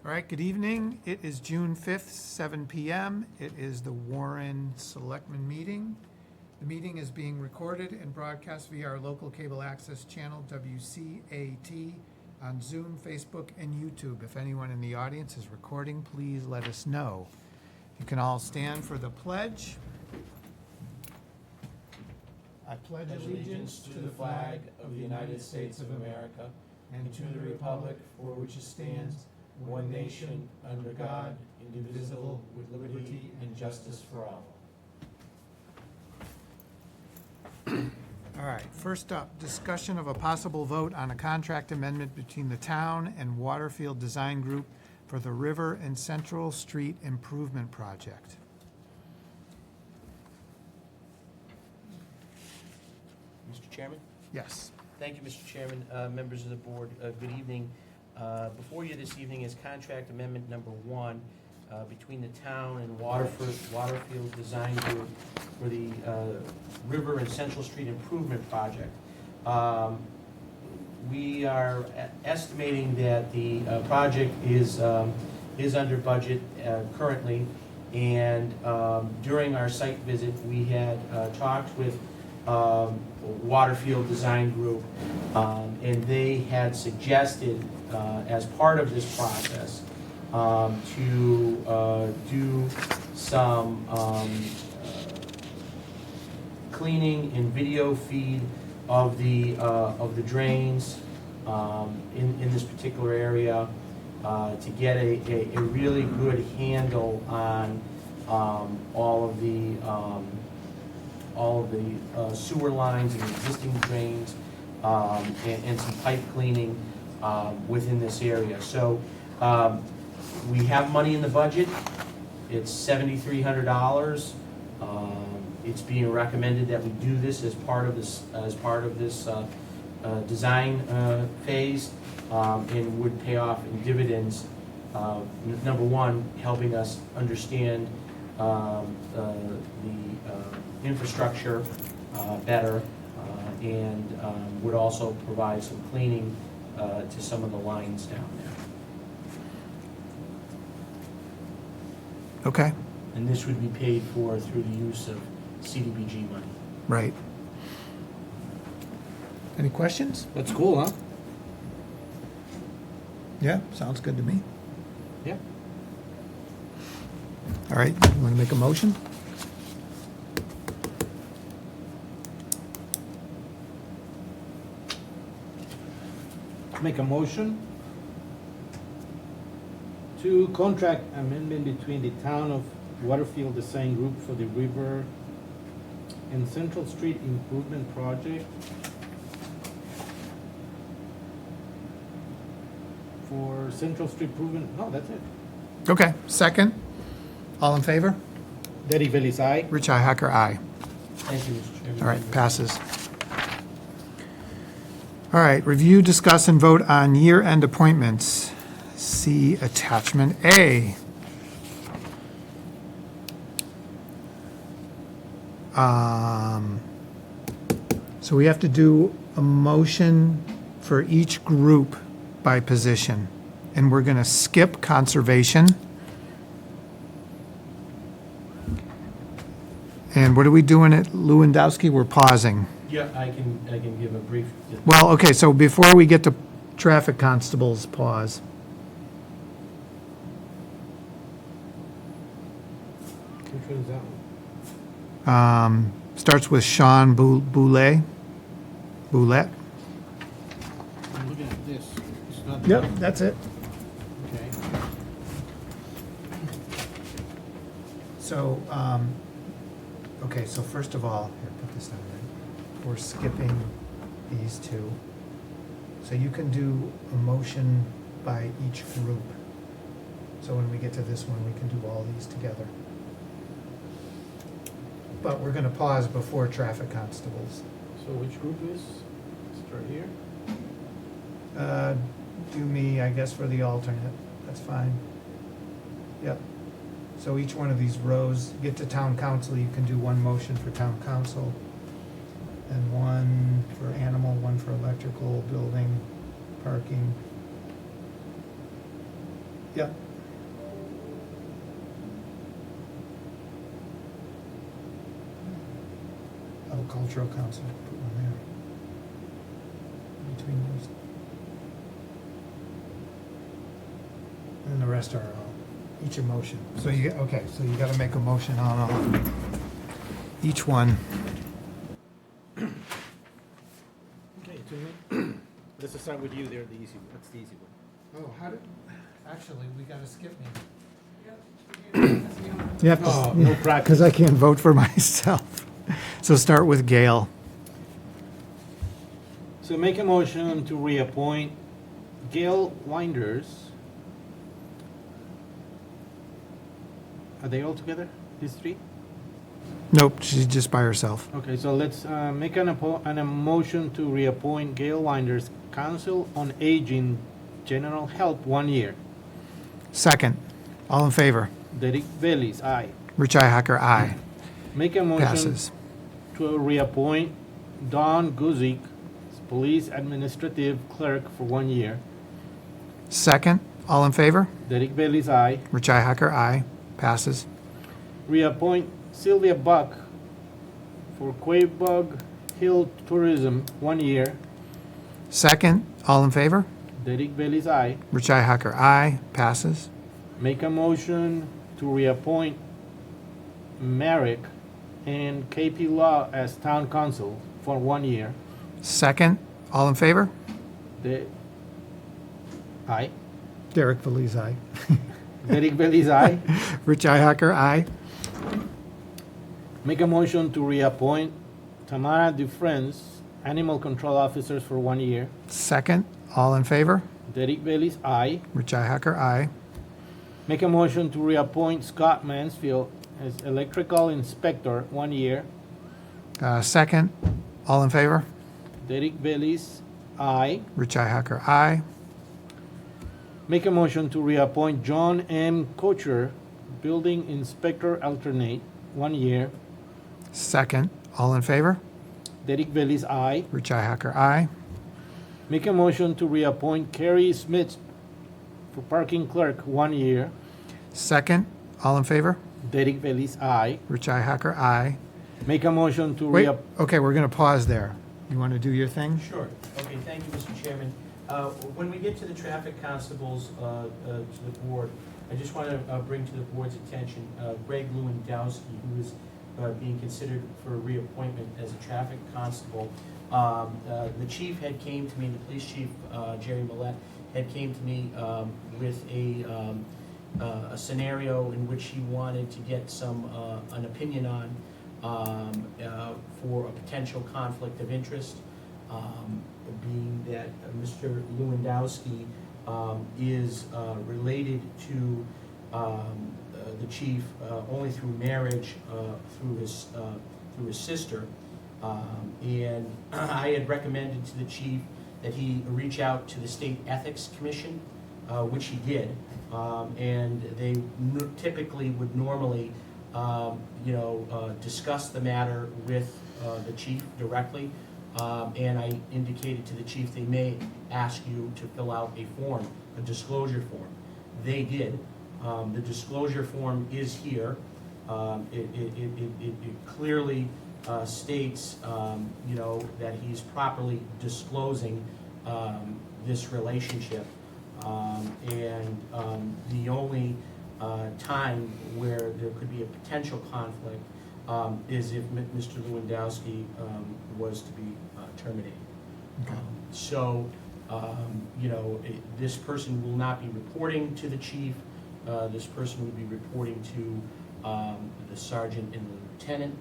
All right, good evening. It is June 5th, 7 PM. It is the Warren Selectmen meeting. The meeting is being recorded and broadcast via our local cable access channel, WCAT, on Zoom, Facebook, and YouTube. If anyone in the audience is recording, please let us know. You can all stand for the pledge. I pledge allegiance to the flag of the United States of America and to the republic for which it stands, one nation, under God, indivisible, with liberty and justice for all. All right, first up, discussion of a possible vote on a contract amendment between the town and Waterfield Design Group for the River and Central Street Improvement Project. Mr. Chairman? Yes. Thank you, Mr. Chairman. Members of the board, good evening. Before you this evening is contract amendment number 1 between the town and Waterfield Design Group for the River and Central Street Improvement Project. We are estimating that the project is under budget currently, and during our site visit, we had talked with Waterfield Design Group, and they had suggested, as part of this process, to do some cleaning and video feed of the drains in this particular area, to get a really good handle on all of the sewer lines and existing drains, and some pipe cleaning within this area. So we have money in the budget. It's $7,300. It's being recommended that we do this as part of this design phase, and would pay off in dividends. Number one, helping us understand the infrastructure better, and would also provide some cleaning to some of the lines down there. Okay, And this would be paid for through the use of CDBG money. right. Any questions? That's cool, huh? Yeah, sounds good to me. Yeah. All right, you want to make a motion? Make a motion to contract amendment between the town of Waterfield Design Group for the River and Central Street Improvement Project for Central Street Improvement. No, that's it. Okay, second. All in favor? Derek Bailey's aye. Rich Hacker, aye. Thank you, Mr. Chairman. All right, passes. All right, review, discuss, and vote on year-end appointments. See attachment A. So we have to do a motion for each group by position, and we're going to skip conservation. And what are we doing at Lewandowski? We're pausing. Yeah, I can give a brief. Well, okay, so before we get to traffic constables, pause. Which one is that one? Starts with Sean Boulette. Boulette? I'm looking at this. It's not. Yep, that's it. Okay. So, okay, so first of all, here, put this down there. We're skipping these two. So you can do a motion by each group. So when we get to this one, we can do all these together. But we're gonna pause before traffic constables. So which group is? Start here. Do me, I guess, for the alternate. That's fine. Yep. So each one of these rows, get to town council, you can do one motion for town council, and one for animal, one for electrical, building, parking. Yep. Oh, cultural council, put one there. Between those. And the rest are each a motion. So you, okay, so you gotta make a motion on each one. Okay, let's just start with you there, the easy one. That's the easy one. Oh, how did, actually, we gotta skip me. Oh, You have no practice. because I can't vote for myself. So start with Gail. So make a motion to reappoint Gail Winders. Are they all together, these three? Nope, she's just by herself. Okay, so let's make a motion to reappoint Gail Winders, Council on Aging, General Help, 1 year. Second, all in favor? Derek Bailey's aye. Richi Hacker, aye. Make a motion Passes. to reappoint Don Guzik, Police Administrative Clerk, for 1 year. Second, all in favor? Derek Bailey's aye. Richi Hacker, aye. Passes. Reappoint Sylvia Buck for Quabog Hill Tourism, 1 year. Second, all in favor? Derek Bailey's aye. Richi Hacker, aye. Passes. Make a motion to reappoint Merrick and KP Law as Town Council for 1 year. Second, all in favor? Aye. Derek Belize, aye. Derek Bailey's aye. Richi Hacker, aye. Make a motion to reappoint Tamara Dufresne, Animal Control Officers, for 1 year. Second, all in favor? Derek Bailey's aye. Richi Hacker, aye. Make a motion to reappoint Scott Mansfield as Electrical Inspector, 1 year. Second, all in favor? Derek Bailey's aye. Richi Hacker, aye. Make a motion to reappoint John M. Kocher, Building Inspector Alternate, 1 year. Second, all in favor? Derek Bailey's aye. Richi Hacker, aye. Make a motion to reappoint Carrie Smith for Parking Clerk, 1 year. Second, all in favor? Derek Bailey's aye. Richi Hacker, aye. Make a motion to Wait, okay, we're gonna pause there. You wanna do your thing? Sure. Okay, thank you, Mr. Chairman. When we get to the traffic constables to the board, I just want to bring to the board's attention Greg Lewandowski, who is being considered for reappointment as a traffic constable. The chief had came to me, the police chief, Jerry Millette, had came to me with a scenario in which he wanted to get an opinion on for a potential conflict of interest, being that Mr. Lewandowski is related to the chief only through marriage through his sister, and I had recommended to the chief that he reach out to the State Ethics Commission, which he did, and they typically would normally discuss the matter with the chief directly, and I indicated to the chief they may ask you to fill out a form, a disclosure form. They did. The disclosure form is here. It clearly states, that he's properly disclosing this relationship, and the only time where there could be a potential conflict is if Mr. Lewandowski was to be terminated. Okay. This person will not be reporting to the chief. This person will be reporting to the sergeant and the lieutenant.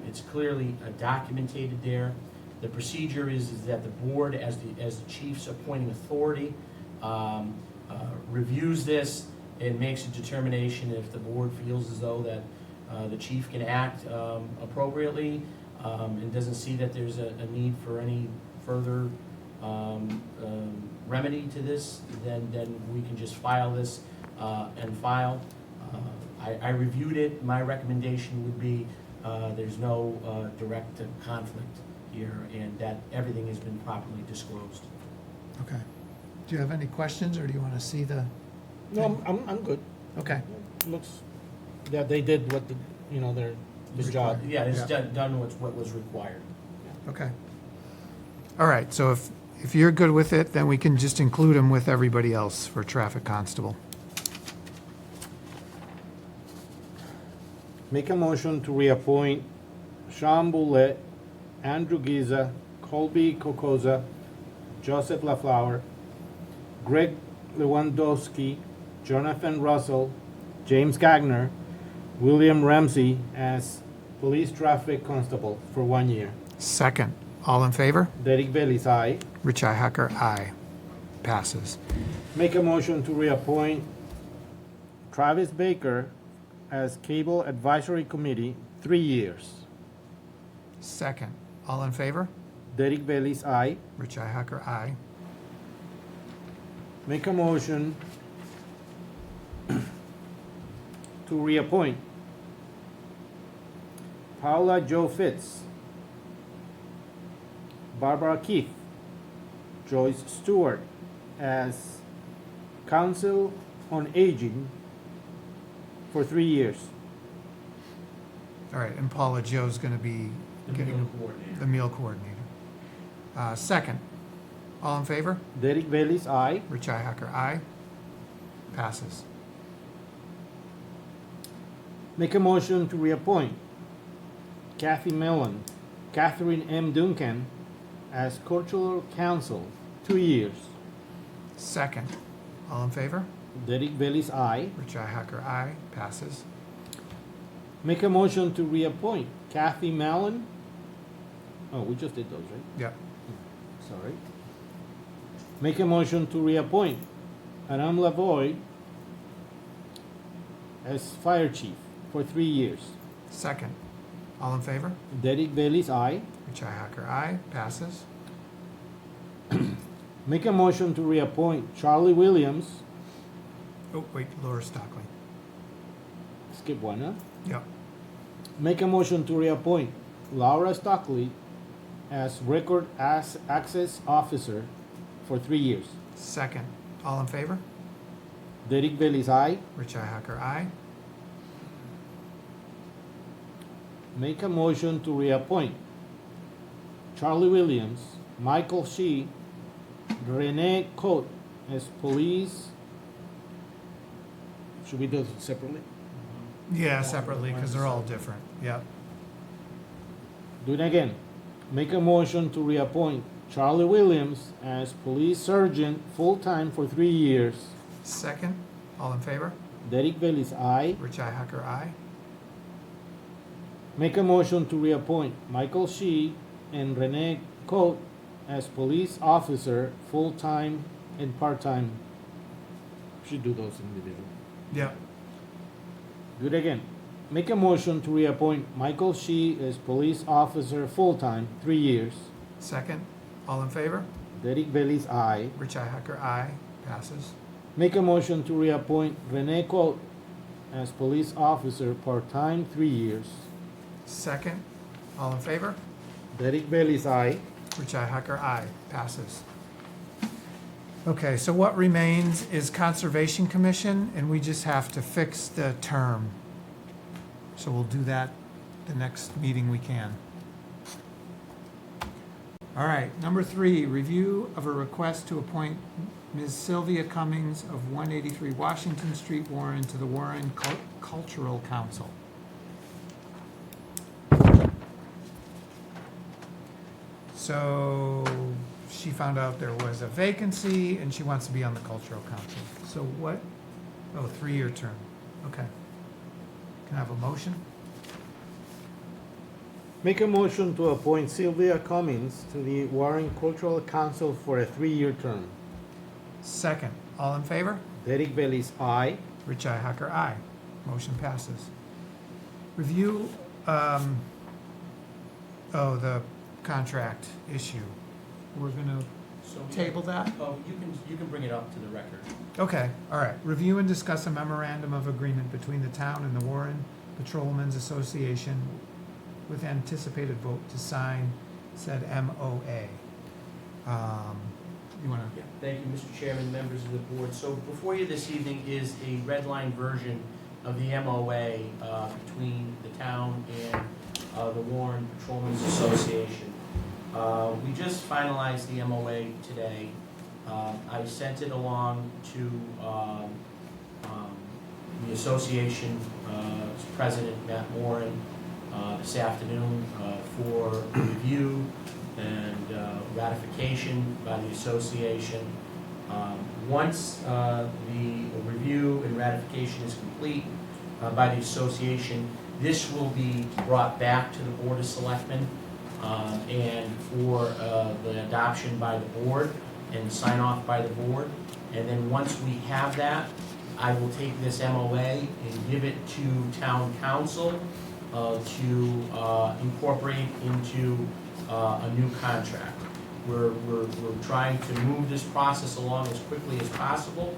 It's clearly documented there. The procedure is that the board, as the chief's appointing authority, reviews this and makes a determination if the board feels as though that the chief can act appropriately and doesn't see that there's a need for any further remedy to this, then we can just file this and file. I reviewed it. My recommendation would be there's no direct conflict here, and that everything has been properly disclosed. Okay. Do you have any questions, or do you wanna see the No, I'm good. Okay, Looks, yeah, they did what the, the job. Yeah, it's Yeah. done what was required. okay. All right, so if you're good with it, then we can just include him with everybody else for traffic constable. Make a motion to reappoint Sean Boulette, Andrew Giza, Colby Kokoza, Joseph LaFleur, Greg Lewandowski, Jonathan Russell, James Gagner, William Ramsey as police traffic constable for 1 year. Second, all in favor? Derek Bailey's aye. Rich Hacker, aye. Passes. Make a motion to reappoint Travis Baker as Cable Advisory Committee, 3 years. Second, all in favor? Derek Bailey's aye. Rich Hacker, aye. Make a motion to reappoint Paula Joe Fitz, Barbara Keith, Joyce Stewart as Council on Aging for 3 years. All right, and Paula Joe's gonna be getting the meal coordinator. Second, all in favor? Derek Bailey's aye. Rich Hacker, aye. Passes. Make a motion to reappoint Kathy Mellon, Catherine M. Duncan as Cultural Council, 2 years. Second, all in favor? Derek Bailey's aye. Rich Hacker, aye. Passes. Make a motion to reappoint Kathy Mellon. Oh, we just did those, right? Yep. Sorry. Make a motion to reappoint Adam Lavoy as Fire Chief for 3 years. Second, all in favor? Derek Bailey's aye. Rich Hacker, aye. Passes. Make a motion to reappoint Charlie Williams. Oh, wait, Laura Stockley. Skip one, huh? Yep. Make a motion to reappoint Laura Stockley as Record Access Officer for 3 years. Second, all in favor? Derek Bailey's aye. Rich Hacker, aye. Make a motion to reappoint Charlie Williams, Michael Shee, Renee Cote as police. Should we do it separately? Yeah, separately, because they're all different. Yep. Do it again. Make a motion to reappoint Charlie Williams as police sergeant full-time for 3 years. Second, all in favor? Derek Bailey's aye. Rich Hacker, aye. Make a motion to reappoint Michael Shee and Renee Cote as police officer full-time and part-time. Should do those individually. Yep. Do it again. Make a motion to reappoint Michael Shee as police officer full-time, 3 years. Second, all in favor? Derek Bailey's aye. Rich Hacker, aye. Passes. Make a motion to reappoint Renee Cote as police officer part-time, 3 years. Second, all in favor? Derek Bailey's aye. Rich Hacker, aye. Passes. Okay, so what remains is Conservation Commission, and we just have to fix the term. So we'll do that the next meeting we can. All right, number 3, review of a request to appoint Ms. Sylvia Cummings of 183 Washington Street, Warren, to the Warren Cultural Council. So she found out there was a vacancy and she wants to be on the Cultural Council. So what, 3-year term, okay. Can I have a motion? Make a motion to appoint Sylvia Cummings to the Warren Cultural Council for a 3-year term. Second, all in favor? Derek Bailey's aye. Rich Hacker, aye. Motion passes. Review, the contract issue. We're gonna table that? Oh, you can bring it up to the record. Okay, all right. Review and discuss a memorandum of agreement between the town and the Warren Patrolmen's Association with anticipated vote to sign said MOA. you want Yeah, thank you, Mr. Chairman, members of the board. So before you this evening is a red line version of the MOA between the town and the Warren Patrolmen's Association. We just finalized the MOA today. I sent it along to the association president, Matt Warren, this afternoon for review and ratification by the association. Once the review and ratification is complete by the association, this will be brought back to the Board of Selectmen and for the adoption by the board and sign off by the board. And then once we have that, I will take this MOA and give it to town council to incorporate into a new contract. We're trying to move this process along as quickly as possible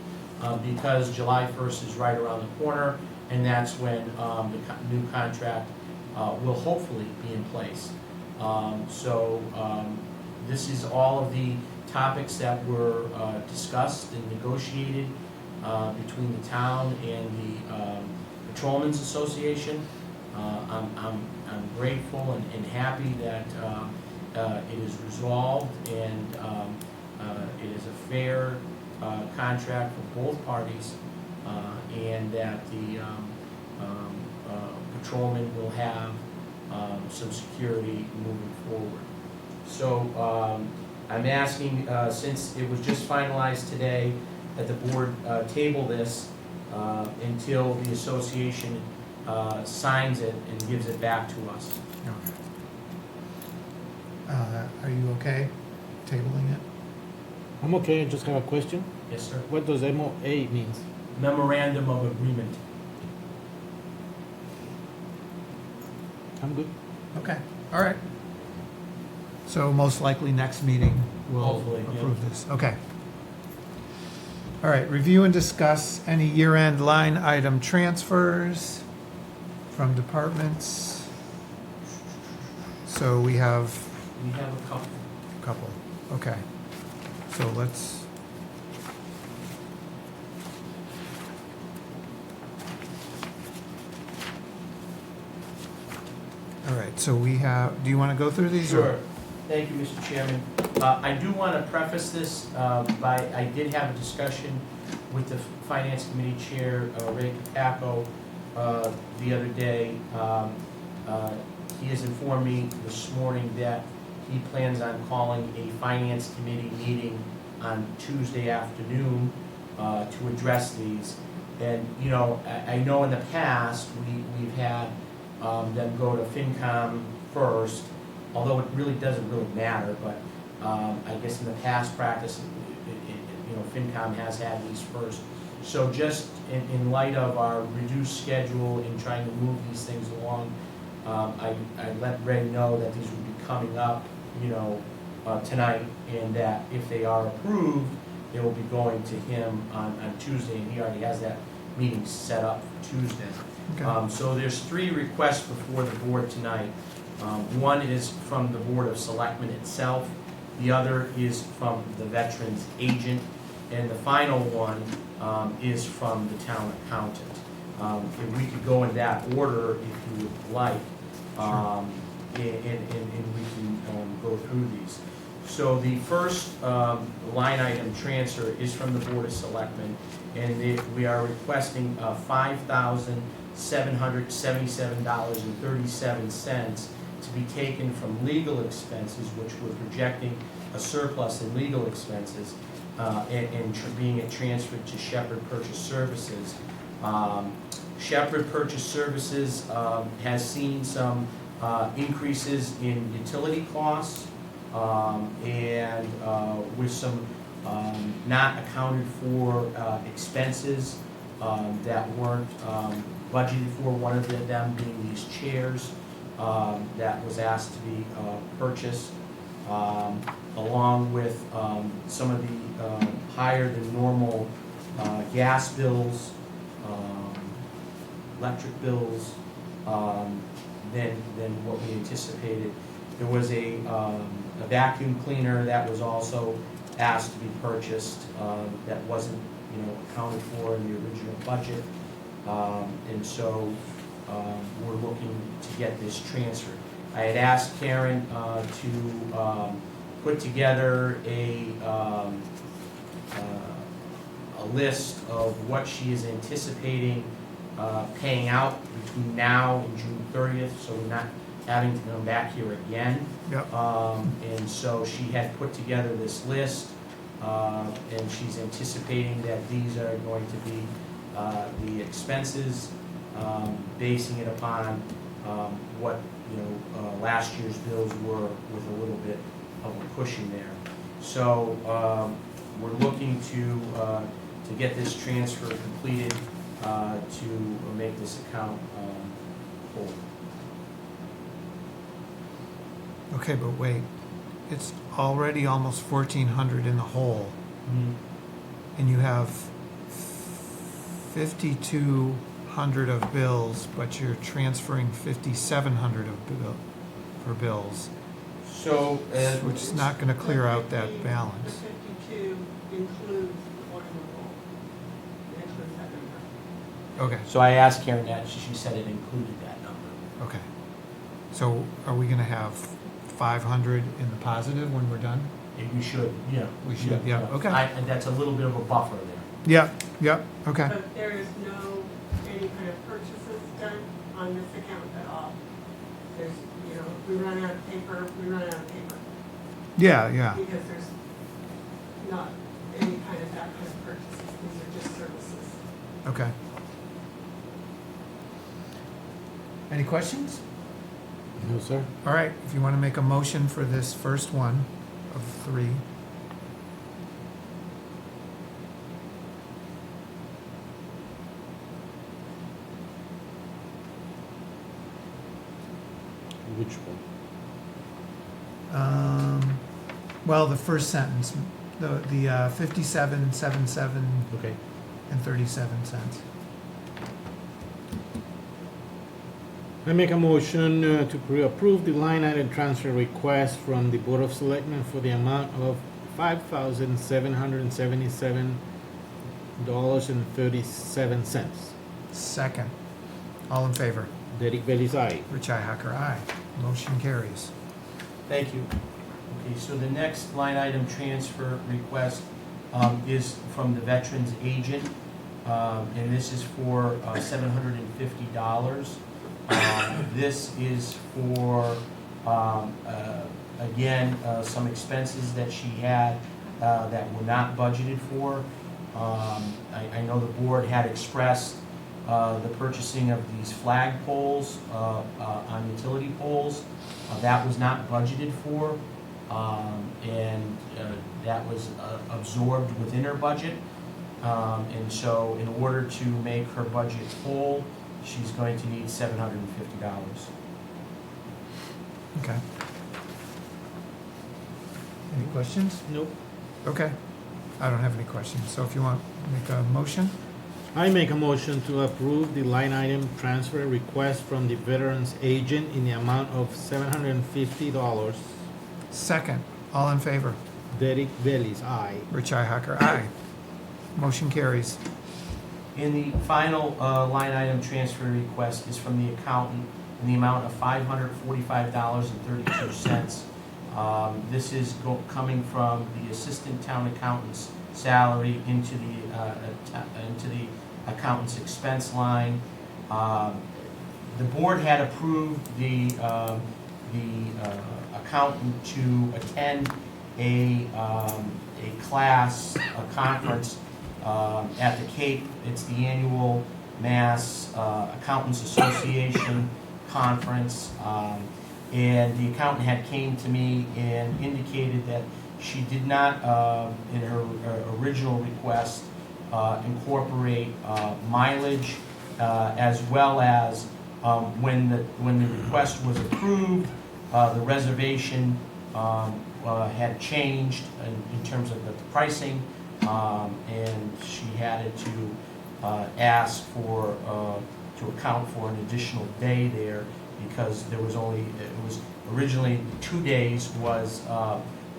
because July 1st is right around the corner, and that's when the new contract will hopefully be in place. This is all of the topics that were discussed and negotiated between the town and the Patrolmen's Association. I'm grateful and happy that it is resolved and it is a fair contract for both parties and that the patrolmen will have some security moving forward. So I'm asking, since it was just finalized today, that the board table this until the association signs it and gives it back to us. to? Are you okay tabling it? I'm okay, I just have a question. Yes, sir. What does MOA means? Memorandum of Agreement. I'm good. Okay, all right. So most likely next meeting we'll Hopefully, yeah. approve this, okay. All right, review and discuss any year-end line item transfers from departments. So we have We have a couple. a couple, okay. So let's. All right, so we have, do you want to go through these? or- Sure. Thank you, Mr. Chairman. I do want to preface this by, I did have a discussion with the Finance Committee Chair, Ray Capaco, the other day. He has informed me this morning that he plans on calling a Finance Committee meeting on Tuesday afternoon to address these. And, you know, I know in the past, we've had them go to FinCom first, although it really doesn't really matter, but I guess in the past practice, you know, FinCom has had these first. So just in light of our reduced schedule in trying to move these things along, I let Ray know that these would be coming up, you know, tonight, and that if they are approved, they will be going to him on Tuesday, and he already has that meeting set up for Tuesday. Okay. So there's 3 requests before the board tonight. One is from the Board of Selectmen itself, the other is from the Veterans Agent, and the final one is from the town accountant. If we could go in that order, if you would like, and we can go through these. So the first line item transfer is from the Board of Selectmen, and we are requesting $5,777.37 to be taken from legal expenses, which we're projecting a surplus in legal expenses, and being transferred to Shepherd Purchase Services. Shepherd Purchase Services has seen some increases in utility costs, and with some not accounted for expenses that weren't budgeted for, one of them being these chairs that was asked to be purchased, along with some of the higher than normal gas bills, electric bills, than what we anticipated. There was a vacuum cleaner that was also asked to be purchased, that wasn't, accounted for in the original budget. And so, we're looking to get this transferred. I had asked Karen, to, put together a list of what she is anticipating, paying out between now and June 30th, so we're not having to come back here again. Yep. And so she had put together this list, and she's anticipating that these are going to be the expenses, basing it upon what, last year's bills were with a little bit of a cushion there. So we're looking to get this transfer completed, to make this account whole. Okay, but wait, it's already almost 1,400 in the hole, and you have 5,200 of bills, but you're transferring 5,700 for bills, So, which is not gonna clear out that balance. The 52 includes the one in the hole. It includes that number. Okay, so I asked Karen that, she said it included that number. okay. So are we gonna have 500 in the positive when we're done? We should, yeah. We should, yeah, okay. And that's a little bit of a buffer there. Yeah, okay. But there is no, any kind of purchases done on this account at all. There's, if we run out of paper, we run out of paper. Yeah. Because there's not any kind of that kind of purchases. These are just services. Okay. Any questions? No, sir. All right, if you want to make a motion for this first one of 3. Which one? Well, the first sentence, the 57.77 Okay. and 37 cents. I make a motion to approve the line item transfer request from the Board of Selectmen for the amount of $5,777.37. Second. All in favor? Derek Bailey's aye. Rich Hacker, aye. Motion carries. Thank you. Okay, so the next line item transfer request is from the Veterans Agent, and this is for $750. This is for, again, some expenses that she had that were not budgeted for. I know the board had expressed the purchasing of these flag poles on utility poles. That was not budgeted for, and that was absorbed within her budget. And so in order to make her budget whole, she's going to need $750. Okay. Any questions? Nope. Okay. I don't have any questions, so if you want to make a motion? I make a motion to approve the line item transfer request from the Veterans Agent in the amount of $750. Second. All in favor? Derek Bailey's aye. Rich Hacker, aye. Motion carries. And the final line item transfer request is from the accountant in the amount of $545.32. This is coming from the assistant town accountant's salary into the accountant's expense line. The board had approved the accountant to attend a class, a conference at the Cape. It's the annual Mass Accountants Association conference. And the accountant had came to me and indicated that she did not, in her original request, incorporate mileage, as well as when the request was approved, the reservation had changed in terms of the pricing, and she had to ask for to account for an additional day there, because there was only, it was originally 2 days was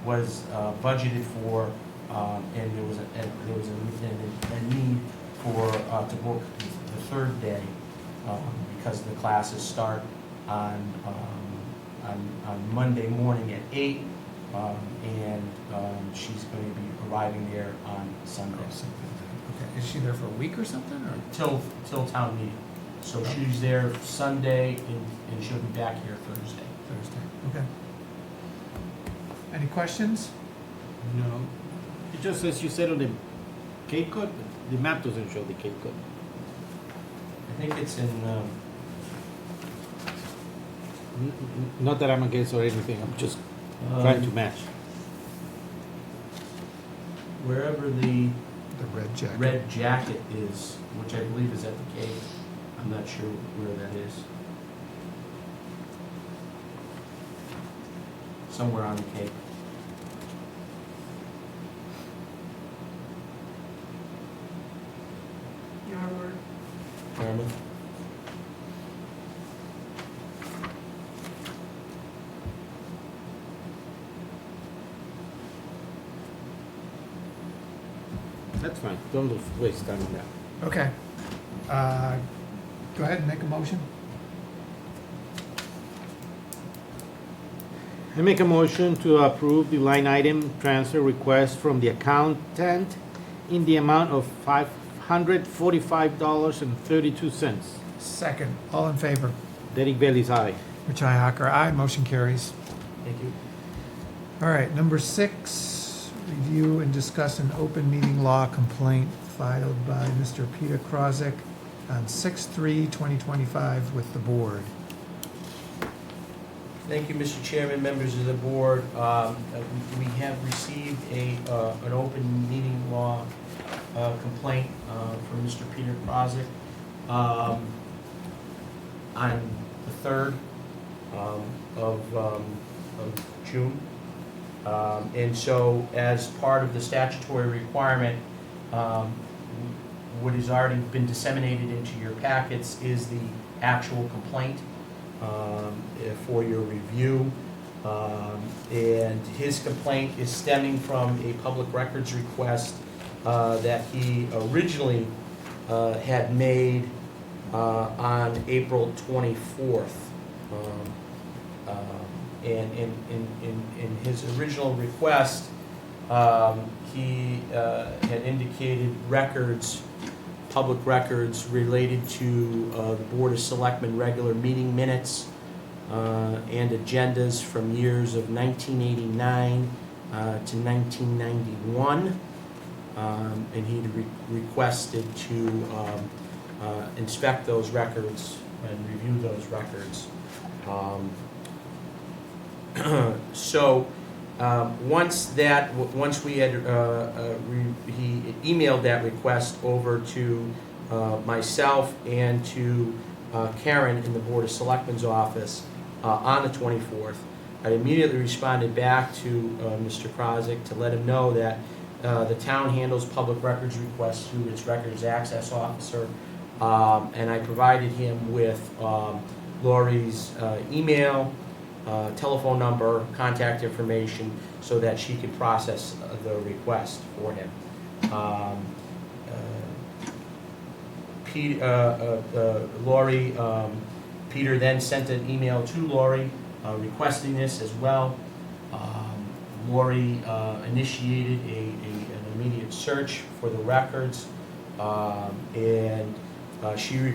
budgeted for And there was a need for, to book the third day, because the classes start on Monday morning at 8, and she's going to be arriving there on Sunday. Okay, is she there for a week or something, or? Till town meeting. So she's there Sunday, and she'll be back here Thursday. Thursday, okay. Any questions? No. It just says you said on the Cape Cod, the map doesn't show the Cape Cod. I think it's in, Not that I'm against or anything, I'm just trying to match. wherever the The red jacket. red jacket is, which I believe is at the Cape. I'm not sure where that is. Somewhere on the Cape. Yarmouth. Yarmouth. That's fine, don't waste time on that. Okay. Go ahead and make a motion. I make a motion to approve the line item transfer request from the accountant in the amount of $545.32. Second, all in favor? Derek Bailey's aye. Richi Hacker, aye. Motion carries. Thank you. All right, number 6, review and discuss an open meeting law complaint filed by Mr. Peter Krozik on 6/3/2025 with the board. Thank you, Mr. Chairman, members of the board. We have received an open meeting law complaint from Mr. Peter Krozik on the 3rd of June. And so, as part of the statutory requirement, what has already been disseminated into your packets is the actual complaint for your review. And his complaint is stemming from a public records request that he originally had made on April 24th. And in his original request, he had indicated records, public records related to the Board of Selectmen regular meeting minutes and agendas from years of 1989 to 1991. And he requested to inspect those records and review those records. So once we had he emailed that request over to myself and to Karen in the Board of Selectmen's office on the 24th, I immediately responded back to Mr. Krozik to let him know that the town handles public records requests through its records access officer, and I provided him with Lori's email, telephone number, contact information, so that she could process the request for him. Peter then sent an email to Lori requesting this as well. Lori initiated an immediate search for the records, and she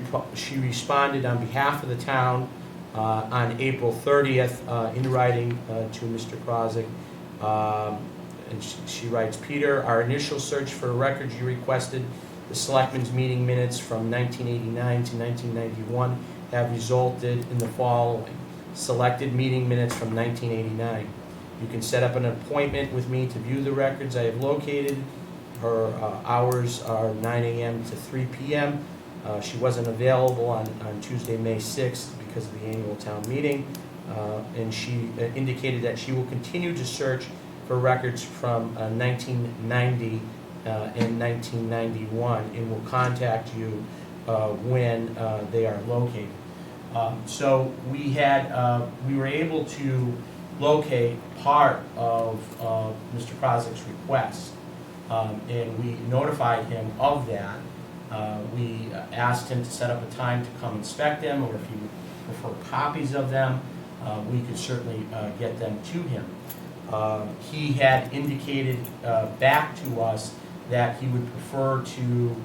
responded on behalf of the town on April 30th in writing to Mr. Krozik. And she writes, Peter, our initial search for records you requested, the Selectmen's meeting minutes from 1989 to 1991, have resulted in the following. Selected meeting minutes from 1989. You can set up an appointment with me to view the records I have located. Her hours are 9 a.m. to 3 p.m. She wasn't available on Tuesday, May 6th because of the annual town meeting. And she indicated that she will continue to search for records from 1990 and 1991 and will contact you when they are located. So we were able to locate part of Mr. Krozik's request. And we notified him of that. We asked him to set up a time to come inspect them, or if he would prefer copies of them, we could certainly get them to him. He had indicated back to us that he would prefer to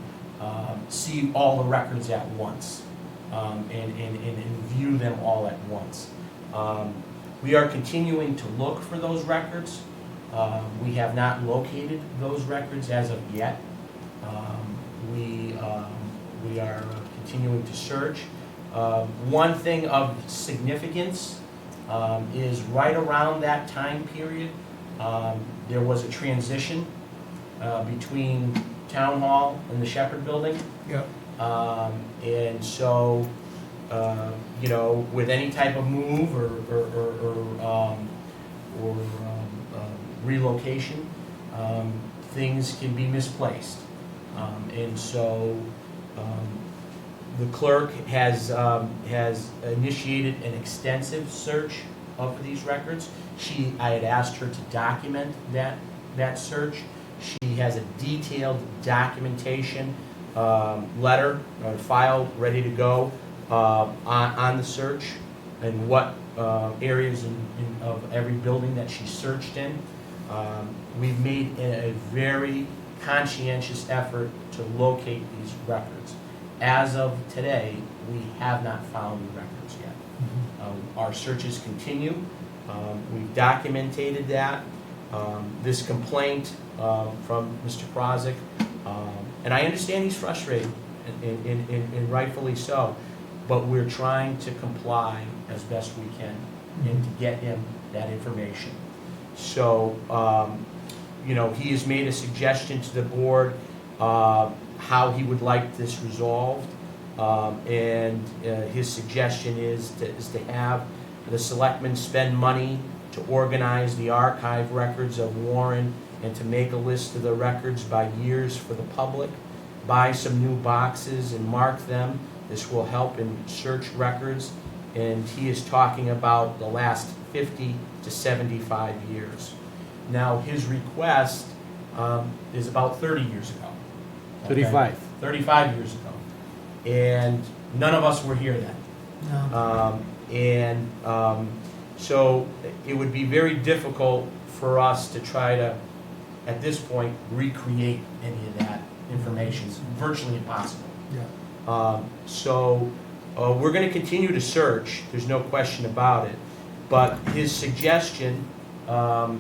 see all the records at once, and view them all at once. We are continuing to look for those records. We have not located those records as of yet. We are continuing to search. One thing of significance is right around that time period, there was a transition between Town Hall and the Shepherd Building. Yep. And so, you know, with any type of move or relocation, things can be misplaced. And so, the clerk has initiated an extensive search of these records. I had asked her to document that search. She has a detailed documentation letter or file ready to go on the search and what areas of every building that she searched in. We've made a very conscientious effort to locate these records. As of today, we have not found the records yet. Our searches continue. We've documented that. This complaint from Mr. Prozic, and I understand he's frustrated, and rightfully so, but we're trying to comply as best we can and to get him that information. So, you know, he has made a suggestion to the board how he would like this resolved, and his suggestion is to have the selectmen spend money to organize the archive records of Warren and to make a list of the records by years for the public, buy some new boxes and mark them. This will help in search records, and he is talking about the last 50 to 75 years. Now, his request is about 30 years ago. Okay? 35 years ago. And none of us were here then. No. So it would be very difficult for us to try to, at this point, recreate any of that information. It's virtually impossible. Yeah. So we're going to continue to search, there's no question about it, but his suggestion for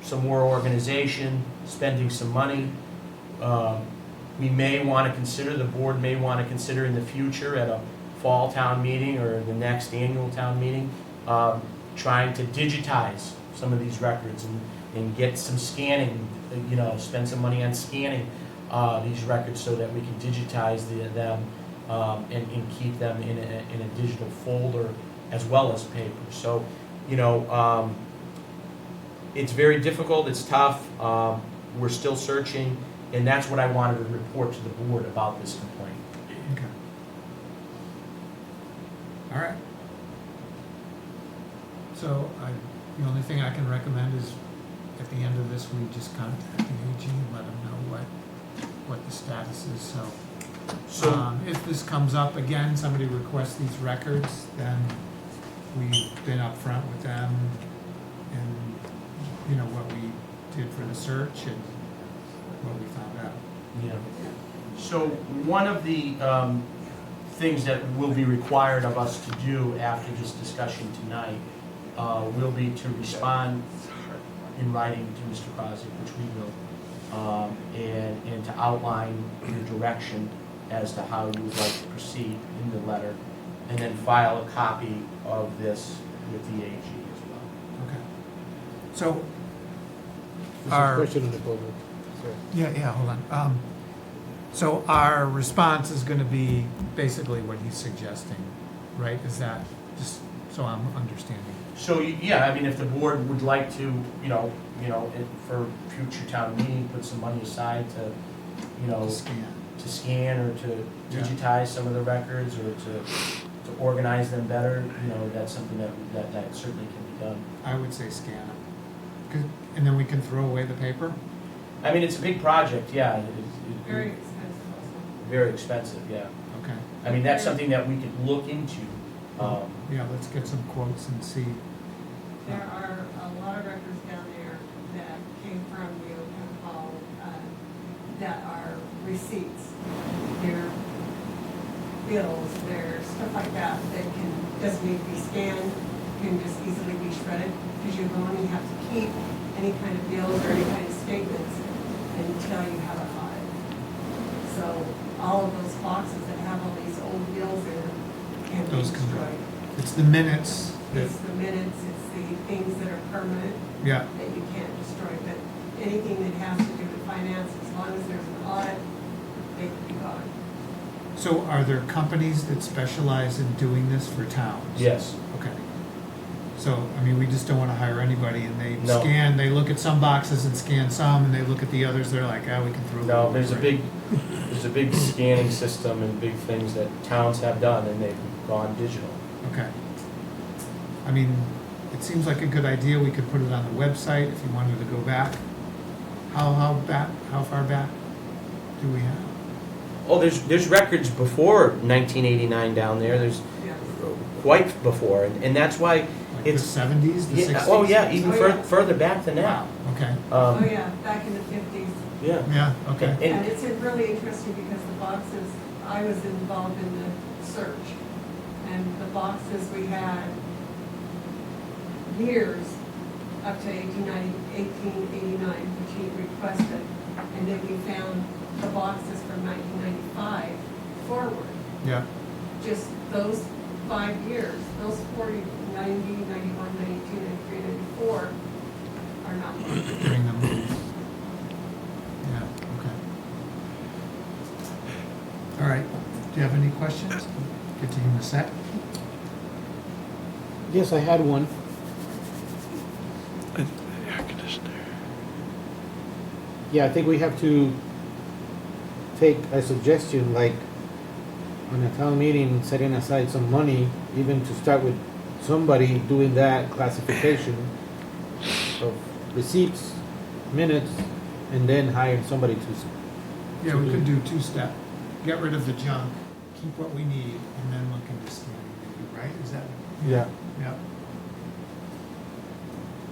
some more organization, spending some money, we may want to consider, the board may want to consider in the future at a fall town meeting or the next annual town meeting, trying to digitize some of these records and get some scanning, you know, spend some money on scanning these records so that we can digitize them and keep them in a digital folder as well as paper. So, you know, it's very difficult, it's tough, we're still searching, and that's what I wanted to report to the board about this complaint. Okay. All right. So the only thing I can recommend is at the end of this, we just contact the AG and let them know what the status is. So if this comes up again, somebody requests these records, then we've been upfront with them and, you know, what we did for the search and what we found out. Yeah. So one of the things that will be required of us to do after this discussion tonight will be to respond in writing to Mr. Crosby, which we will, and to outline your direction as to how you would like to proceed in the letter, and then file a copy of this with the AG as well. Okay. So, There's a Our- question in the public. Sorry. yeah, hold on. So our response is gonna be basically what he's suggesting, right? Is that, just so I'm understanding? So, yeah, I mean, if the board would like to, for future town meeting, put some money aside to, Scan. to scan or to Yeah. digitize some of the records or to organize them better, that's something that certainly can be done. I would say scan them. Good. And then we can throw away the paper? I mean, it's a big project, yeah. Very expensive also. Very expensive, yeah. Okay. I mean, that's something that we could look into. Yeah, let's get some quotes and see. There are a lot of records down there that came from the open hall, that are receipts. They're bills, they're stuff like that, that doesn't need to be scanned, can just easily be shredded, because you only have to keep any kind of bills or any kind of statements until you have an audit. So all of those boxes that have all these old bills in them can be Those can go. destroyed. It's the minutes that, It's the minutes, it's the things that are permanent yeah, that you can't destroy, but anything that has to do with finance, as long as there's an audit, they can be gone. so are there companies that specialize in doing this for towns? Yes. Okay. So, I mean, we just don't wanna hire anybody and they No. scan, they look at some boxes and scan some, and they look at the others, they're like, we can throw. No, those there's a away. big scanning system and big things that towns have done, and they've gone digital. Okay. I mean, it seems like a good idea, we could put it on the website if you wanted to go back. How far back do we have? Oh, there's records before 1989 down there, there's Yes. quite before, and that's why Like the it's, seventies, the sixties? oh, yeah, even Oh, yeah. further back than that. Wow, okay, Oh, yeah, back in the 50s. Yeah. yeah, okay, And- And it's really interesting because the boxes, I was involved in the search, and the boxes we had years up to 1889, which he requested, and then we found the boxes from 1995 forward. yeah, Just those 5 years, those 40, 90, 91, 92, 93, 94 are not marked. getting them moved. Yeah, okay. All right, do you have any questions? Get to you in a sec. Yes, I had one. Air conditioner. Yeah, I think we have to take a suggestion, like on a town meeting, setting aside some money, even to start with somebody doing that classification of receipts, minutes, and then hiring somebody to, Yeah, we could do two-step, get rid of the junk, keep what we need, and then look into scanning, maybe, right? Is that? yeah. Yeah.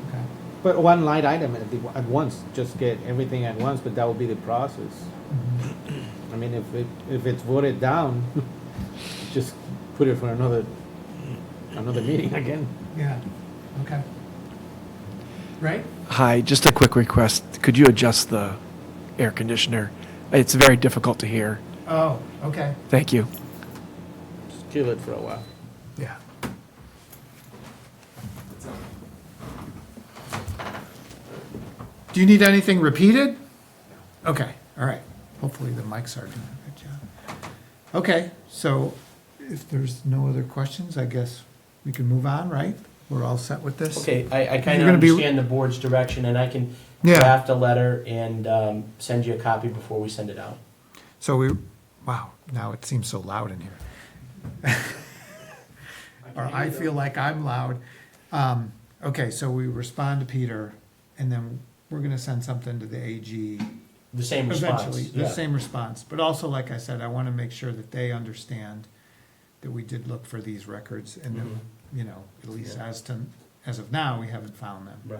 Okay. But one line item at once, just get everything at once, but that would be the process. Mhm. I mean, if it's voted down, just put it for another meeting again. Yeah, okay. Right? Hi, just a quick request. Could you adjust the air conditioner? It's very difficult to hear. Oh, okay, Thank you. Just kill it for a while. yeah. Do you need anything repeated? Okay, all right. Hopefully the mics are doing a good job. Okay, so if there's no other questions, I guess we can move on, right? We're all set with this? Okay, I kind You're of gonna be- understand the board's direction, and I can Yeah, draft a letter and send you a copy before we send it out. so wow, now it seems so loud in here. Or I feel like I'm loud. Okay, so we respond to Peter, and then we're gonna send something to the AG The same response. eventually, the yeah. same response. But also, like I said, I wanna make sure that they understand that we did look for these records, and that, Mhm. you know, at least Yeah. as of now, we haven't found them, Right.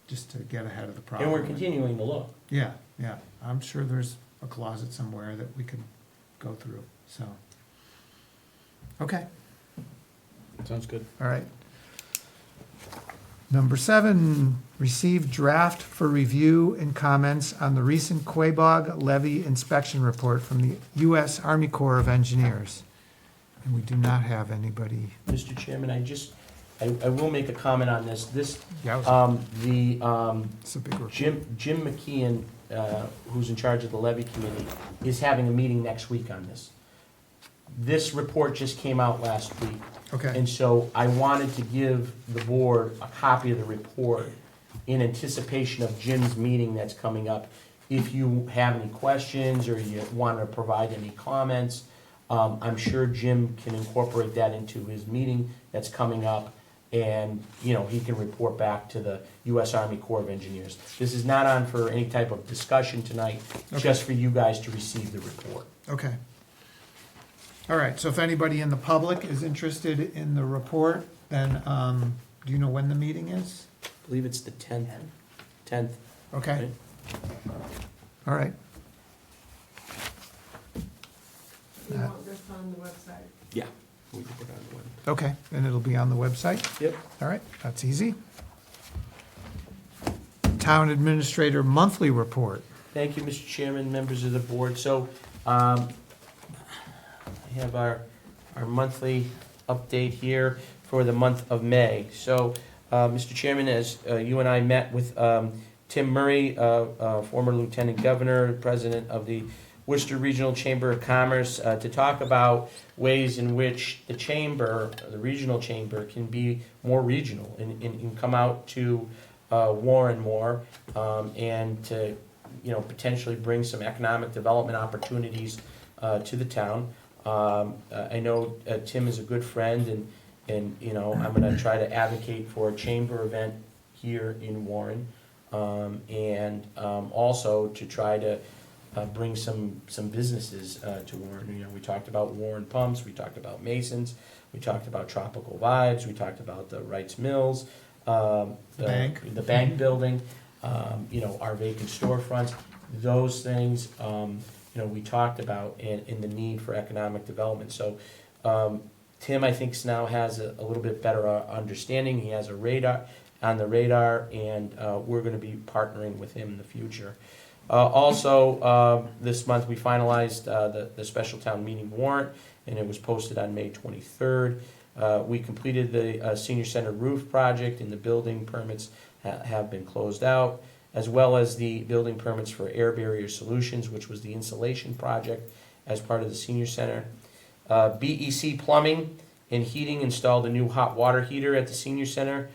just to get ahead of the problem. And we're continuing to look. Yeah, yeah, I'm sure there's a closet somewhere that we could go through, so. Okay, Sounds good. all right. Number 7, receive draft for review and comments on the recent Quabog levy inspection report from the U.S. Army Corps of Engineers. And we do not have anybody, Mr. Chairman, I will make a comment on this. yeah, It's a big report. Jim McKeon, who's in charge of the levy committee, is having a meeting next week on this. This report just came out last week, Okay, and so I wanted to give the board a copy of the report in anticipation of Jim's meeting that's coming up. If you have any questions or you want to provide any comments, I'm sure Jim can incorporate that into his meeting that's coming up. and, you know, he can report back to the US Army Corps of Engineers. This is not on for any type of discussion tonight, just for you guys to receive the report. Okay. All right, so if anybody in the public is interested in the report, then, do you know when the meeting is? I believe it's the 10th. Okay. All right. You want this on the website? Yeah. We can put it on the web. Okay, and it'll be on the website? Yep. All right, that's easy. Town Administrator Monthly Report. Thank you, Mr. Chairman, members of the board. So, I have our monthly update here for the month of May. So, Mr. Chairman, as you and I met with Tim Murray, former Lieutenant Governor, President of the Worcester Regional Chamber of Commerce, to talk about ways in which the chamber, the regional chamber, can be more regional and come out to Warren more, and to, you know, potentially bring some economic development opportunities to the town. I know Tim is a good friend, and you know, I'm gonna try to advocate for a chamber event here in Warren, and also to try to bring some businesses to Warren. You know, we talked about Warren Pumps, we talked about Masons, we talked about Tropical Vibes, we talked about the Wrights Mills, Bank. the bank building, you know, our vacant storefronts, those things, you know, we talked about in the need for economic development. So, Tim, I think, now has a little bit better understanding. He has on the radar, and we're gonna be partnering with him in the future. Also, this month, we finalized the special town meeting warrant, and it was posted on May 23rd. We completed the senior center roof project, and the building permits have been closed out, as well as the building permits for Air Barrier Solutions, which was the insulation project as part of the senior center. BEC Plumbing and Heating installed a new hot water heater at the senior center.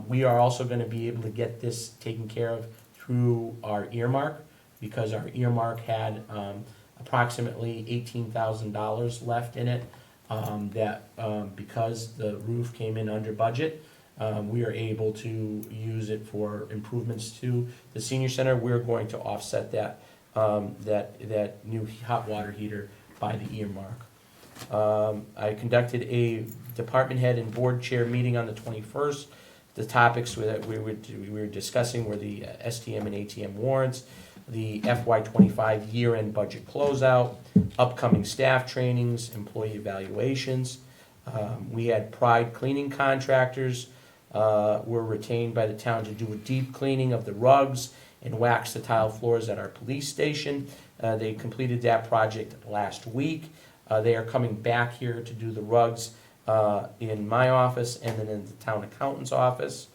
We are also gonna be able to get this taken care of through our earmark, because our earmark had approximately $18,000 left in it, because the roof came in under budget, we are able to use it for improvements to the senior center. We're going to offset that new hot water heater by the earmark. I conducted a department head and board chair meeting on the 21st. The topics that we were discussing were the STM and ATM warrants, the FY25 year-end budget closeout, upcoming staff trainings, employee evaluations. We had Pride cleaning contractors were retained by the town to do a deep cleaning of the rugs and wax the tile floors at our police station. They completed that project last week. They are coming back here to do the rugs in my office and then in the town accountant's office.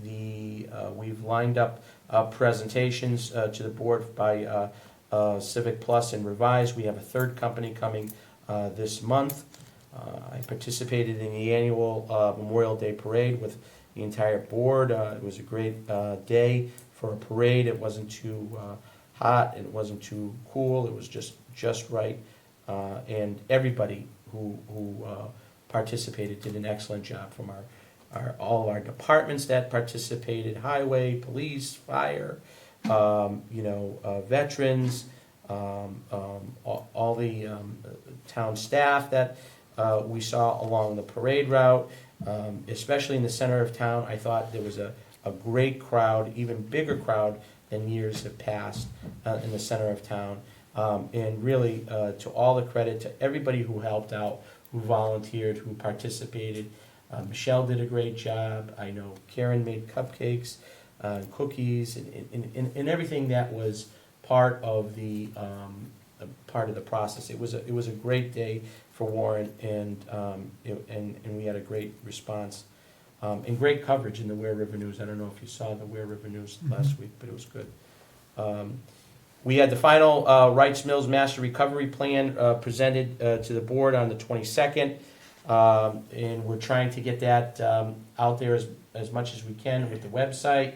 We've lined up presentations to the board by Civic Plus and Revise. We have a third company coming this month. I participated in the annual Memorial Day Parade with the entire board. It was a great day for a parade. It wasn't too hot, it wasn't too cool, it was just right. And everybody who participated did an excellent job, from all of our departments that participated: highway, police, fire, veterans, all the town staff that we saw along the parade route, especially in the center of town. I thought there was a great crowd, even bigger crowd than years have passed in the center of town. And really, to all the credit to everybody who helped out, who volunteered, who participated. Michelle did a great job. I know Karen made cupcakes, cookies, and everything that was part of the process. It was a great day for Warren, and we had a great response, and great coverage in the Ware River News. I don't know if you saw the Ware River News last week, but it was good. We had the final Wrights Mills Master Recovery Plan presented to the board on the 22nd, and we're trying to get that out there as much as we can with the website,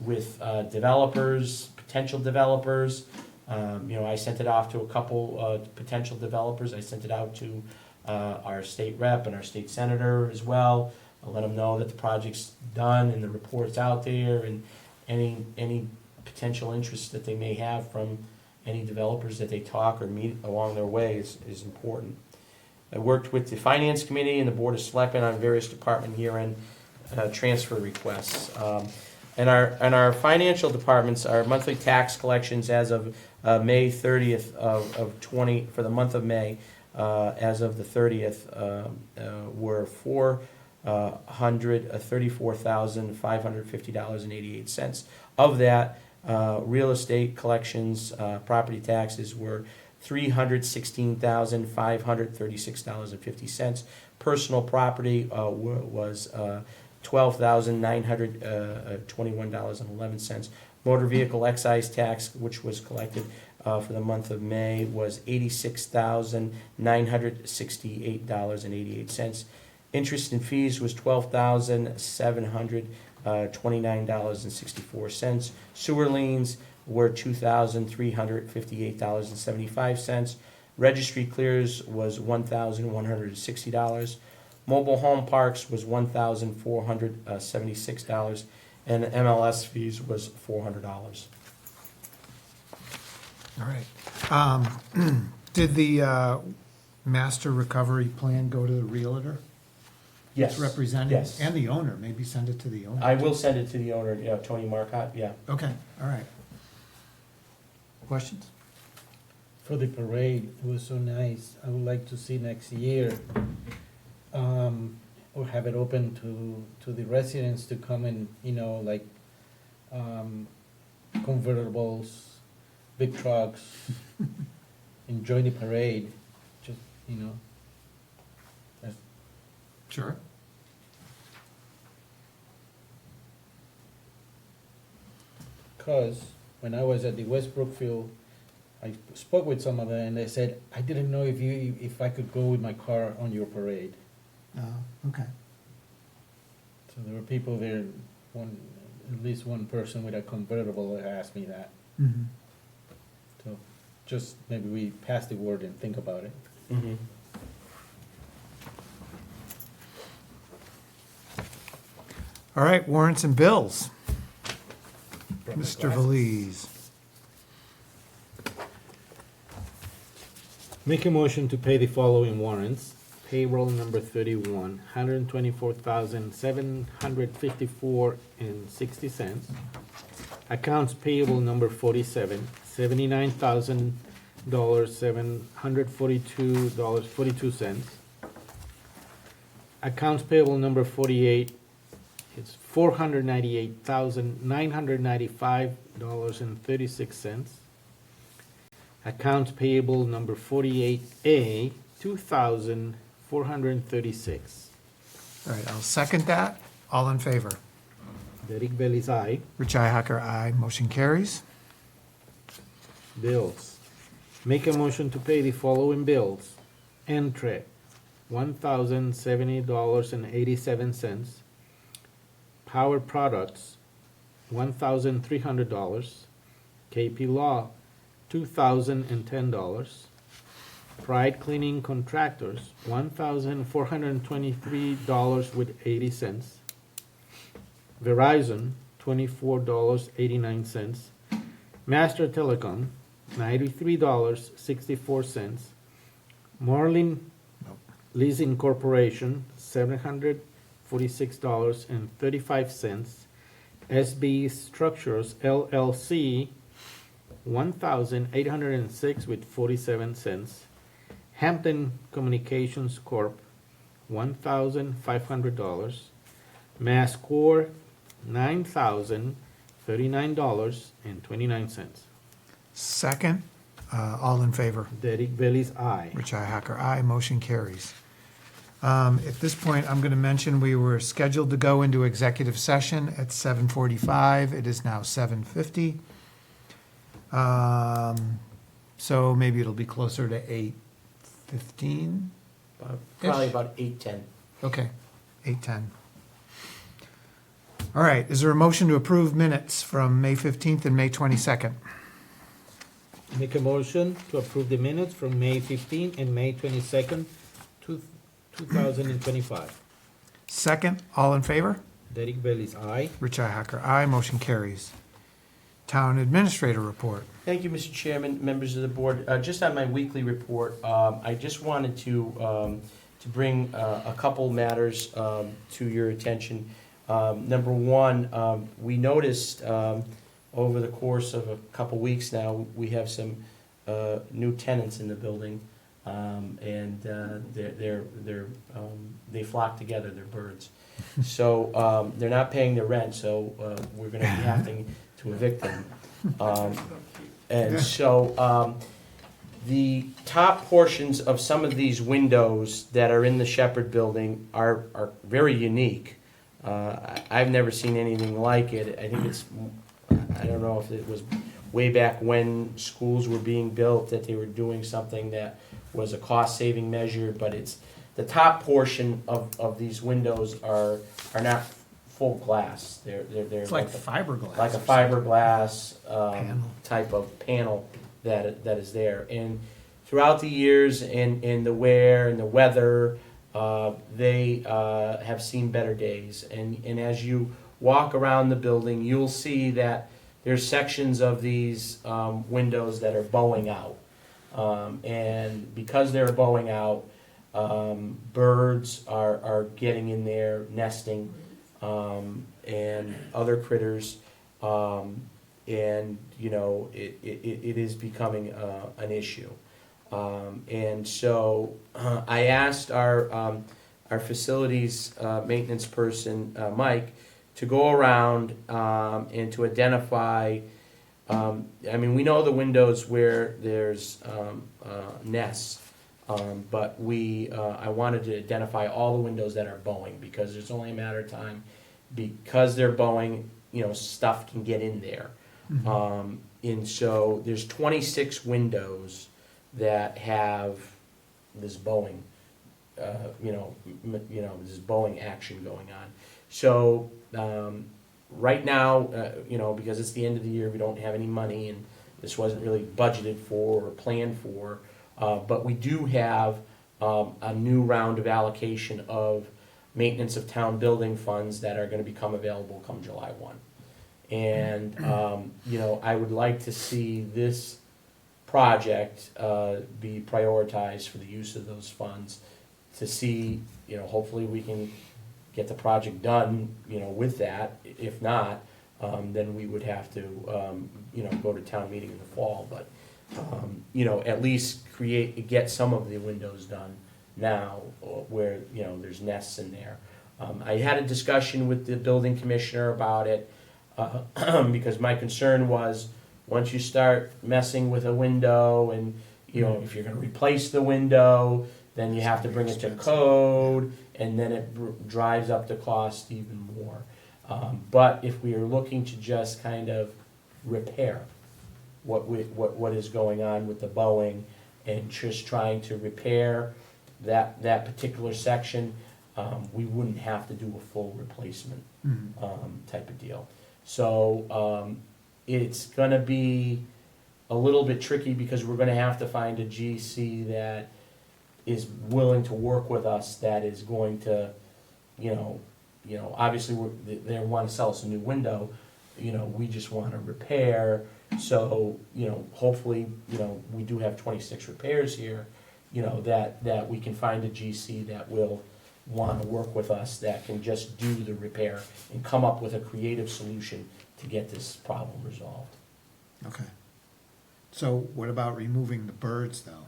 with developers, potential developers. I sent it off to a couple potential developers. I sent it out to our state rep and our state senator as well. I'll let them know that the project's done and the report's out there, and any potential interest that they may have from any developers that they talk or meet along their way is important. I worked with the Finance Committee and the Board of Selectmen on various department year-end transfer requests. And our financial departments, our monthly tax collections as of May 30th of 20, for the month of May, as of the 30th, were $434,550.88. Of that, real estate collections, property taxes were $316,536.50. Personal property was $12,921.11. Motor vehicle excise tax, which was collected for the month of May, was $86,968.88. Interest and fees was $12,729.64. Sewer liens were $2,358.75. Registry clears was $1,160. Mobile home parks was $1,476, and MLS fees was $400. All right. Did the master recovery plan go to the realtor? Yes. It's represented? Yes. And the owner, maybe send it to the owner? I will send it to the owner, Tony Marcotte, yeah. Okay, all right. Questions? For the parade, it was so nice. I would like to see next year, or have it open to the residents to come and, like, convertibles, big trucks, enjoy the parade, just, that's- Sure. Because when I was at the West Brookfield, I spoke with some of them, and they said, I didn't know if I could go with my car on your parade. Okay. So there were people there, at least one person with a convertible that asked me that. Mhm. So just maybe we pass the word and think about it. Mhm. All right, warrants and bills. Mr. Valise. Make a motion to pay the following warrants. Payroll number 31, $124,754.60. Accounts payable number 47, $79,000, $742.42. Accounts payable number 48, it's $498,995.36. Accounts payable number 48A, $2,436. All right, I'll second that. All in favor? Derek Bailey's aye. Rich Hacker, aye. Motion carries. Bills. Make a motion to pay the following bills. Entree, $1,070.87. Power Products, $1,300. KP Law, $2,010. Pride Cleaning Contractors, $1,423.80. Verizon, $24.89. Master Telecom, $93.64. Marlin Leasing Corporation, $746.35. SB Structures LLC, $1,806.47. Hampton Communications Corp., $1,500. Mass Core, $9,039.29. Second, all in favor? Derek Bailey's aye. Rich Hacker, aye. Motion carries. At this point, I'm going to mention we were scheduled to go into executive session at 7:45. It is now 7:50. So maybe it'll be closer to 8:15. Probably about 8:10. Okay, 8:10. All right, is there a motion to approve minutes from May 15th and May 22nd? Make a motion to approve the minutes from May 15 and May 22nd, 2025. Second, all in favor? Derek Bailey's aye. Richi Hacker, aye. Motion carries. Town Administrator Report. Thank you, Mr. Chairman, members of the board. Just on my weekly report, I just wanted to bring a couple matters to your attention. Number one, we noticed over the course of a couple weeks now, we have some new tenants in the building, and they flock together, they're birds. So they're not paying their rent, so we're gonna be having to evict them. And so the top portions of some of these windows that are in the Shepherd Building are very unique. I've never seen anything like it. I think I don't know if it was way back when schools were being built that they were doing something that was a cost-saving measure, but the top portion of these windows are not full glass. They're It's like fiberglass. like a or something. fiberglass Panel. type of panel that is there. And throughout the years and the wear and the weather, they have seen better days. And as you walk around the building, you'll see that there's sections of these windows that are bowing out. And because they're bowing out, birds are getting in there, nesting, and other critters, and you know it is becoming an issue. And so I asked our facilities maintenance person, Mike, to go around and to identify. I mean, we know the windows where there's nests, but I wanted to identify all the windows that are bowing, because it's only a matter of time. Because they're bowing, you know, stuff can get in there. And so there's 26 windows that have this bowing, this bowing action going on. So right now, because it's the end of the year, we don't have any money, and this wasn't really budgeted for or planned for. But we do have a new round of allocation of maintenance of town building funds that are going to become available come July 1. And, I would like to see this project be prioritized for the use of those funds to see, hopefully we can get the project done, with that. If not, then we would have to, go to town meeting in the fall. But, at least get some of the windows done now where, there's nests in there. I had a discussion with the building commissioner about it, because my concern was, once you start messing with a window and, if you're gonna replace the window, then you have to bring it to code, and then it drives up the cost even more. But if we are looking to just kind of repair what is going on with the bowing, and just trying to repair that particular section, we wouldn't have to do a full replacement type of deal. So it's gonna be a little bit tricky, because we're gonna have to find a GC that is willing to work with us, that is going to, obviously they want to sell us a new window, we just want to repair. So, hopefully, we do have 26 repairs here, that we can find a GC that will want to work with us, that can just do the repair and come up with a creative solution to get this problem resolved. Okay. So what about removing the birds, though?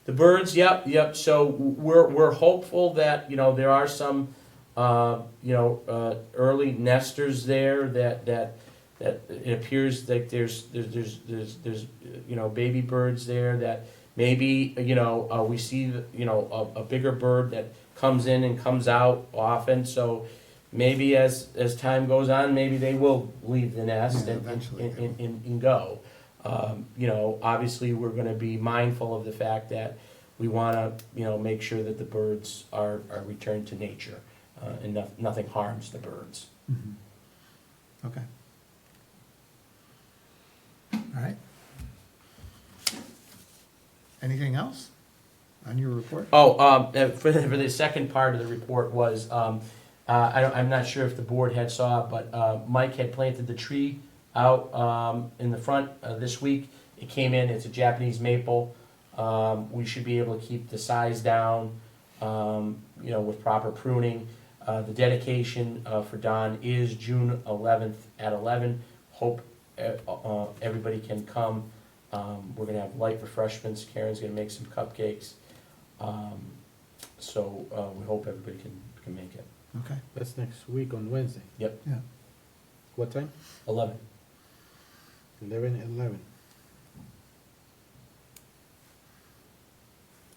The birds, yep. So we're hopeful that, there are some, early nesters there that it appears like there's baby birds there that maybe, we see, a bigger bird that comes in and comes out often. So maybe as time goes on, maybe they will leave the nest and go. Obviously we're gonna be mindful of the fact that we wanna, make sure that the birds are returned to nature, and nothing harms the birds. Okay. All right. Anything else? on your report? For the second part of the report was, I'm not sure if the board had saw, but Mike had planted the tree out in the front this week. It came in, it's a Japanese maple. We should be able to keep the size down, with proper pruning. The dedication for Don is June 11th at 11. Hope everybody can come. We're gonna have light refreshments. Karen's gonna make some cupcakes. So we hope everybody can make it. Okay. That's next week on Wednesday. Yep, Yeah. What time? 11. 11.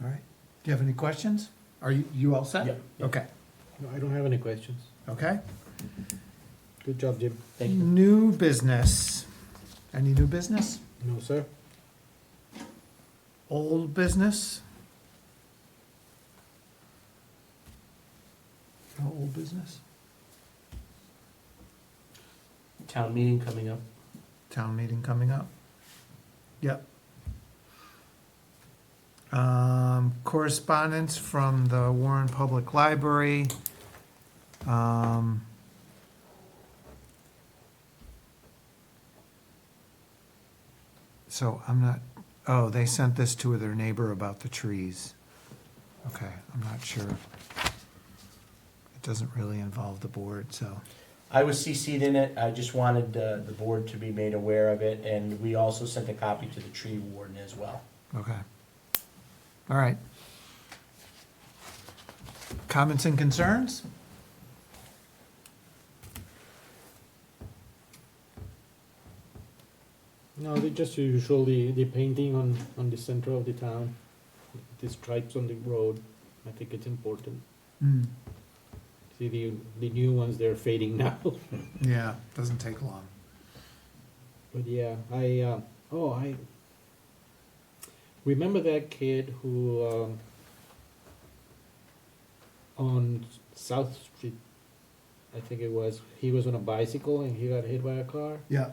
All right. Do you have any questions? Are you all set? Yep. Okay. No, I don't have any questions. Okay. Good job, Jim. Thank you. New business. Any new business? No, sir? Old business? No old business? Town meeting coming up. Town meeting coming up? Yep. Correspondence from the Warren Public Library. So I'm not, oh, they sent this to their neighbor about the trees. Okay, I'm not sure. It doesn't really involve the board, so. I was CC'd in it. I just wanted the board to be made aware of it, and we also sent a copy to the tree warden as well. Okay. All right. Comments and concerns? No, they just usually the painting on the center of the town, the stripes on the road. I think it's important. Mm, See the new ones, they're fading now. yeah, doesn't take long. But yeah, I remember that kid who on South Street, I think it was, he was on a bicycle and he got hit by a car. Yeah.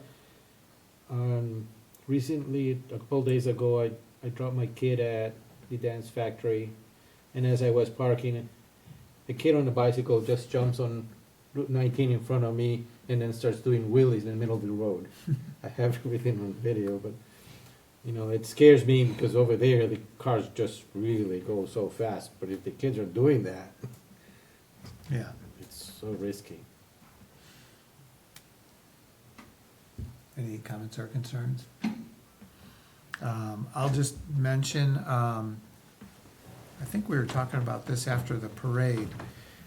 Recently, a couple days ago, I dropped my kid at the dance factory, and as I was parking, the kid on the bicycle just jumps on Route 19 in front of me and then starts doing wheelies in the middle of the road. I have everything on video, but it scares me because over there the cars just really go so fast. But if the kids are doing that, Yeah. it's so risky. Any comments or concerns? I'll just mention, I think we were talking about this after the parade.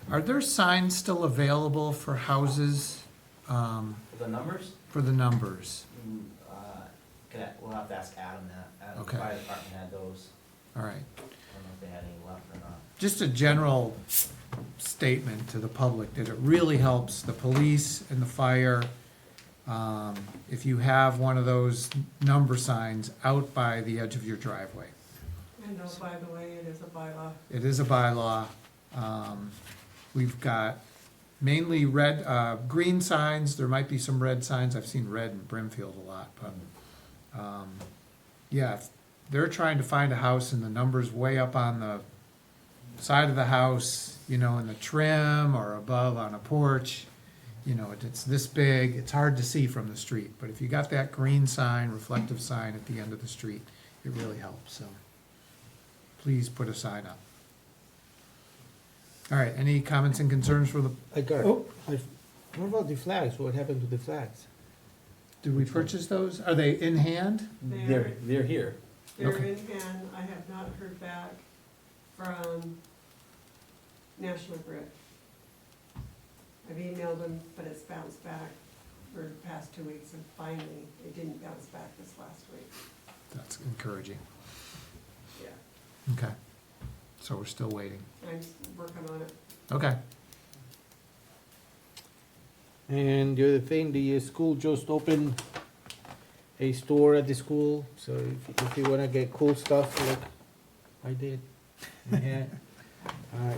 Are there signs still available for houses, The numbers? for the numbers? We'll have to ask Adam that. Okay. The fire department had those. All right. I don't know if they had any left or not. Just a general statement to the public that it really helps the police and the fire. If you have one of those number signs out by the edge of your driveway. And oh, by the way, it is a bylaw. It is a bylaw. We've got mainly red, green signs. There might be some red signs. I've seen red in Brimfield a lot, but, yeah, if they're trying to find a house and the number's way up on the side of the house, in the trim or above on a porch, it's this big, it's hard to see from the street. But if you got that green sign, reflective sign at the end of the street, it really helps, so please put a sign up. All right, any comments and concerns for the, I got it. Oh. What about the flags? What happened to the flags? did we purchase those? Are they in hand? They're here. Okay. in hand. I have not heard back from National Grid. I've emailed them, but it's bounced back for the past 2 weeks, and finally, it didn't bounce back this last week. That's encouraging. Yeah. Okay. So we're still waiting. I'm working on it. Okay. And the other thing, the school just opened a store at the school, so if you wanna get cool stuff like I did, yeah,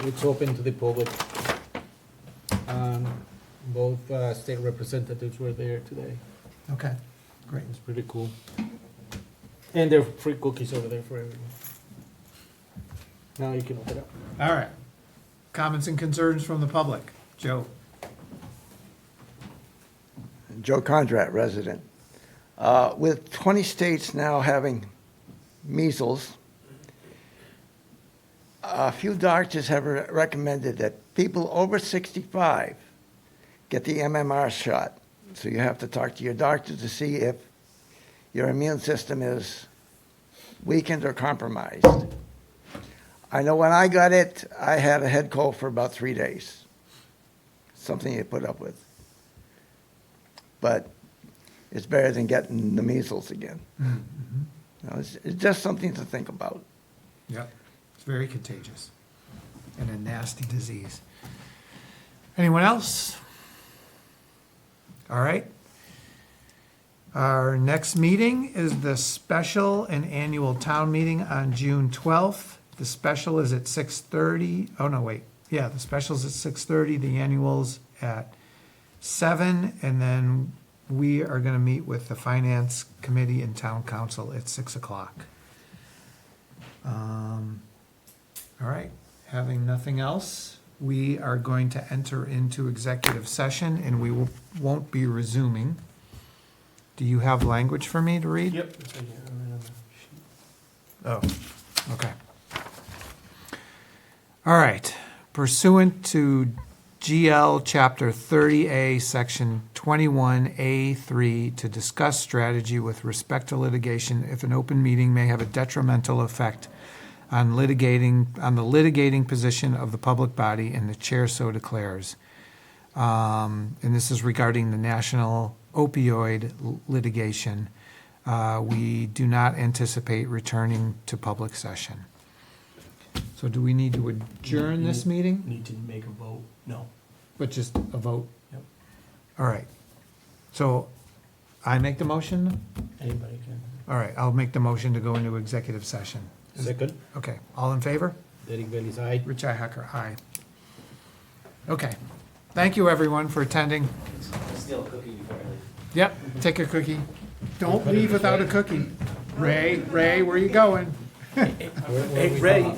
it's open to the public. Both state representatives were there today. Okay, great. It's pretty cool. And there are free cookies over there for everyone. Now you can open it up. All right. Comments and concerns from the public. Joe? Joe Condrat, resident. With 20 states now having measles, a few doctors have recommended that people over 65 get the MMR shot. So you have to talk to your doctor to see if your immune system is weakened or compromised. I know when I got it, I had a head cold for about 3 days. Something you put up with. But it's better than getting the measles again. You know, it's just something to think about. Yep. It's very contagious and a nasty disease. Anyone else? All right. Our next meeting is the special and annual town meeting on June 12th. The special is at 6:30. Oh, no, wait. Yeah, the special's at 6:30, the annual's at 7, and then we are going to meet with the finance committee and town council at 6 o'clock. All right, having nothing else, we are going to enter into executive session, and we won't be resuming. Do you have language for me to read? Yep. It's right here, right on the sheet. Oh, okay. All right, pursuant to GL Chapter 30A, Section 21A3, to discuss strategy with respect to litigation if an open meeting may have a detrimental effect on the litigating position of the public body, and the chair so declares. And this is regarding the national opioid litigation. We do not anticipate returning to public session. So do we need to adjourn this meeting? Need to make a vote? No. But just a vote? Yep. All right. So I make the motion? Anybody can. All right, I'll make the motion to go into executive session. Second, Okay, all in favor? Derek Bailey's aye. Rich Hacker, aye. Okay. Thank you, everyone, for attending. Steal a cookie before I leave. Yep, take a cookie. Don't leave without a cookie. Ray, where you going? Where Hey, we Ray, going?